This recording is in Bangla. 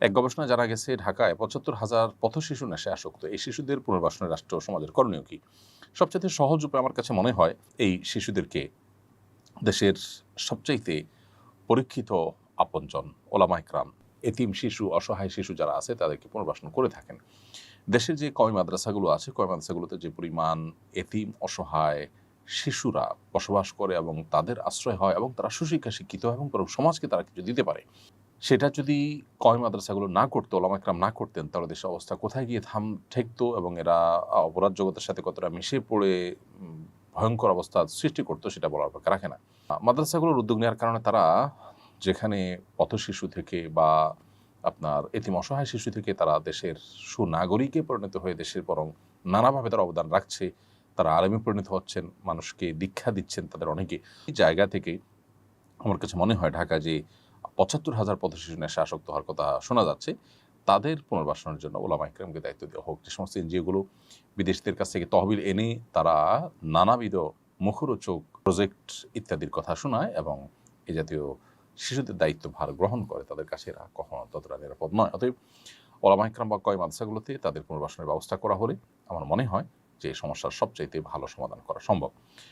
এক গবেষণায় জানা গেছে ঢাকায় ৭৫,০০০ পথশিশু নেশায় আসক্ত। এই শিশুদের পুনর্বাসনে রাষ্ট্র সমাজের করণীয় কি? সবচাইতে সহজ উপায় আমার কাছে মনে হয় এই শিশুদেরকে দেশের সবচাইতে পরীক্ষিত আপনজন ওলামা ইকরাম, এতিম শিশু, অসহায় শিশু যারা আছে তাদেরকে পুনর্বাসন করে থাকেন। দেশের যে কওমি মাদ্রাসাগুলো আছে, কওমি মাদ্রাসাগুলোতে যে পরিমাণ এতিম অসহায় শিশুরা বসবাস করে এবং তাদের আশ্রয় হয় এবং তারা সুশিক্ষা শিক্ষিত হয় এবং পুরো সমাজকে তারা কিছু দিতে পারে, সেটা যদি কওমি মাদ্রাসাগুলো না করতো, ওলামা ইকরাম না করতেন, তাহলে দেশের অবস্থা কোথায় গিয়ে ঠেকতো এবং এরা অপরাধ জগতের সাথে কতটা মিশে পড়ে ভয়ঙ্কর অবস্থা সৃষ্টি করতো সেটা বলার অপেক্ষা রাখে না। মাদ্রাসাগুলোর উদ্যোগ নেওয়ার কারণে তারা যেখানে পথশিশু থেকে বা আপনার এতিম অসহায় শিশু থেকে তারা দেশের সুনাগরিকে পরিণত হয়ে দেশের বরং নানাভাবে তারা অবদান রাখছে, তারা আলেমে পরিণত হচ্ছেন, মানুষকে দীক্ষা দিচ্ছেন তাদের অনেকে। এই জায়গা থেকে আমার কাছে মনে হয় ঢাকা যে ৭৫,০০০ পথশিশু নেশায় আসক্ত হওয়ার কথা শোনা যাচ্ছে, তাদের পুনর্বাসনের জন্য ওলামা ইকরামকে দায়িত্ব দেওয়া হোক। যে সমস্ত এনজিওগুলো বিদেশিদের কাছ থেকে তহবিল এনে তারা নানাবিধ মুখরোচক প্রজেক্ট ইত্যাদির কথা শোনায় এবং এ জাতীয় শিশুদের দায়িত্বভার গ্রহণ করে, তাদের কাছে এরা কখনো ততটা নিরাপদ নয়। অতএব ওলামা ইকরাম বা কওমি মাদ্রাসাগুলোতে তাদের পুনর্বাসনের ব্যবস্থা করা হলে আমার মনে হয় যে এই সমস্যার সবচাইতে ভালো সমাধান করা সম্ভব।